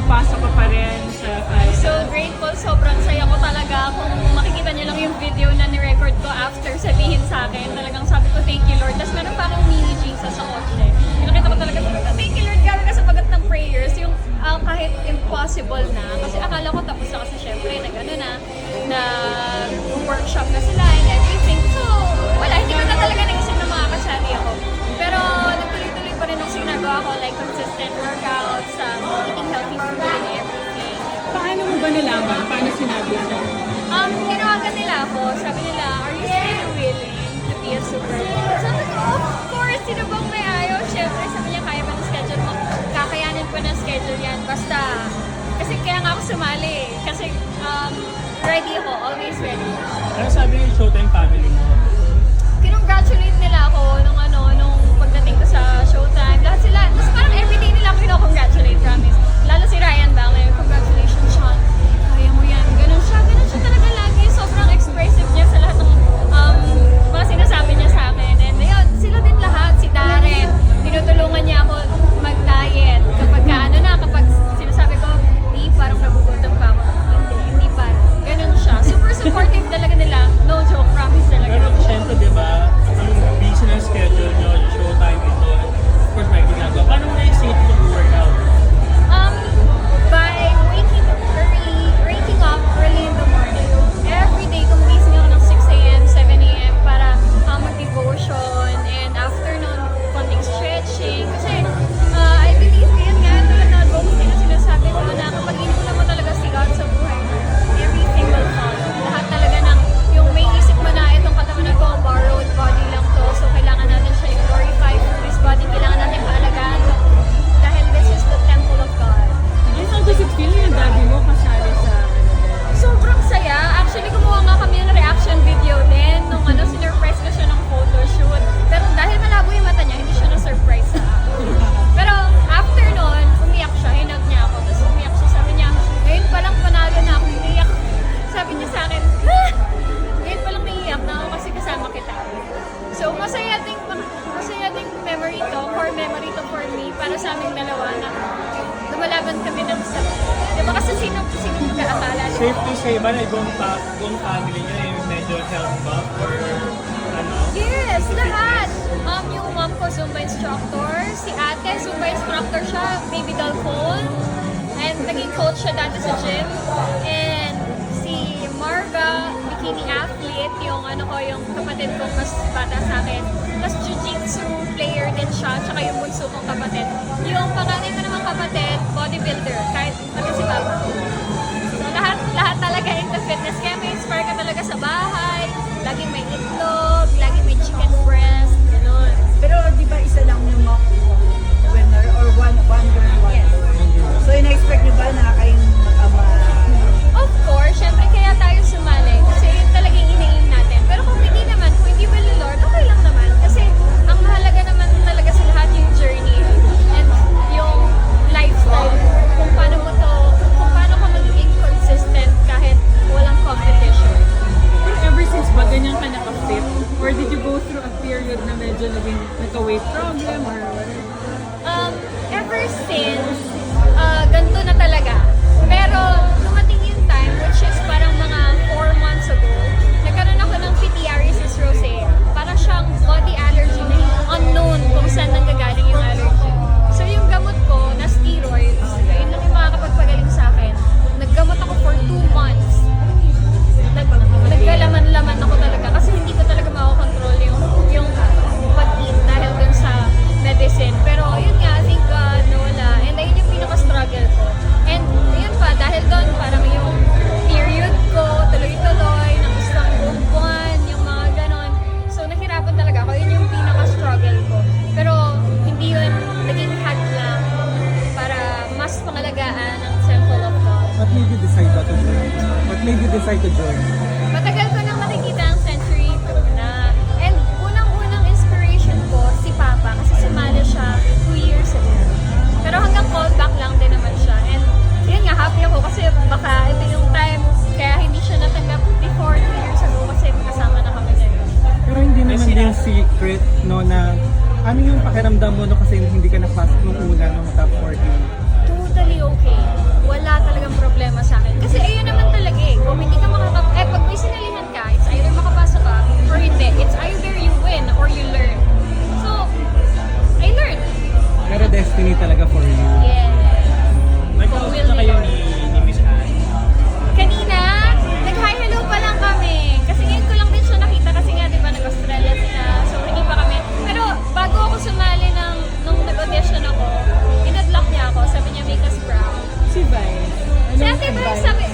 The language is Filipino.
pumapasok ka pa rin sa So grateful, sobrang saya ko talaga. Kung makikita niyo lang yung video na ni-record ko after sabihin sa akin, talagang sabi ko, thank you Lord. Tapos meron pa akong mini Jesus sa kotse. Nakita ko talaga, thank you Lord, gabi ka sa pagat ng prayers. Yung kahit impossible na, kasi akala ko tapos na kasi syempre, na workshop na sila and everything. So, wala, hindi ko na talaga naisip na makakasali ako. Pero nagtuloy-tuloy pa rin ang sinagawa ko, like consistent workouts, eating healthy food and everything. Paano mo ba nalaman? Paano sinabi mo? Tinawagan nila ako. Sabi nila, are you still willing to be a supermodel? Sabi ko, of course, sino bang may ayaw? Siyempre, sabi niya, kaya ba ng schedule mo? Kakayanin ko ng schedule yan. Basta, kasi kaya nga ako sumali. Kasi, ready ako. Always ready. Ano sabi ng Showtime family mo? Kinongratulate nila ako nung pagdating ko sa Showtime. Lahat sila, tapos parang everyday nila ako kinocongratulate, promise. Lalo si Ryan Bang, congratulations, Sean. Kaya mo yan. Ganun siya talaga lagi. Sobrang expressive niya sa lahat ng mga sinasabi niya sa akin. And ayun, sila din lahat. Si Darren, tinutulungan niya ako mag-diet. Kapag sinasabi ko, di parang nagugutom pa ako. Hindi pa. Ganun siya. Super supportive talaga nila. No joke, promise talaga. Pero syempre, di ba, ang busy ng schedule nyo, yung Showtime, ito, of course, may ginagawa. Paano mo na-isip yung workout? By waking up early in the morning. Every day, gumagising ako ng 6 a.m., 7 a.m. para mag-devotion. And after nun, konting stretching. Kasi I believe yun nga, tulad ng advocacy na sinasabi ko na kapag inuna mo talaga si God sa buhay mo, everything will follow. Lahat talaga ng, yung may isip mo na itong katawan na to, borrowed body lang to, so kailangan natin siya i-glorify for this body, kailangan natin paalagaan to. Dahil this is the temple of God. How does it feel yung daddy mo kasali sa Sobrang saya. Actually, gumawa nga kami ng reaction video din nung sinurprise ko siya ng photoshoot. Pero dahil malabo yung mata niya, hindi siya na-surprise sa akin. Pero after nun, umiyak siya, hinag niya ako. Tapos umiyak siya, sabi niya, ngayon palang panalo na ako, umiyak. Sabi niya sa akin, ngayon palang naiiyak na ako kasi kasama kita. So, masaya ding memory to, core memory to for me, para sa aming dalawa na lumalaban kami ng isa. Diba kasi sino mag-aakala? Safe to say ba na buong family nyo ay medyo health buff or ano? Yes, lahat. Yung mom ko, Zumba instructor. Si ate, Zumba instructor siya, baby doll phone. And naging coach siya dati sa gym. And si Marga, bikini athlete, yung yung kapatid ko mas bata sa akin. Tapos jiu-jitsu player din siya, tsaka yung bunso kong kapatid. Yung panganay ko namang kapatid, bodybuilder, kahit pati si Papa. So lahat talaga into fitness. Kaya may inspire ka talaga sa bahay. Laging may itlog, laging may chicken breast, gano'n. Pero di ba isa lang yung winner or one girl, one Yes. boy? So in-expect nyo ba na kayong mag-ama? Of course, syempre kaya tayo sumali. Kasi yun talaga yung ina-aim natin. Pero kung hindi will the Lord, okay lang naman. Kasi ang mahalaga naman talaga sa lahat yung journey and yung lifestyle. Kung paano ka magiging consistent kahit walang competition. ever since ba ganyan ka naka-fit? Or did you go through a period na medyo nagka-weight problem or whatever? Ever since, ganito na talaga. Pero dumating yung time, which is parang mga 4 months ago, nagkaroon ako ng pityriasis rosea. Parang siyang body allergy na unknown kung saan nanggagaling yung allergy. So yung gamot ko na steroids, yun lang yung makakapagpagaling sa akin. Naggamot ako for 2 months. Naggalaman-laman ako talaga kasi hindi ko talaga makakontrol yung pag-eat dahil dun sa medicine. Pero yun nga, thank God, nawala. And ayun yung pinaka-struggle ko. And yun pa, dahil doon parang yung period ko, tuloy-tuloy, ng isang buong buwan, yung mga ganon. So nahirapan talaga ako. Yun yung pinaka-struggle ko. Pero hindi yun naging hadlang para mas pangalagaan ang Temple of God. What made you decide to join? What made you decide to join? Matagal ko nang nakikita ang Century na. And unang-unang inspiration ko, si Papa, kasi sumali siya 2 years ago. Pero hanggang callback lang din naman siya. And yun nga, happy ako kasi baka ito yung time kaya hindi siya natanggap before 2 years ago kasi kasama na kami ngayon. Pero hindi naman din secret, no, na ano yung pakiramdam mo, no, kasi hindi ka napasok nung una, nung top 14. Totally okay. di ba advice. sabi,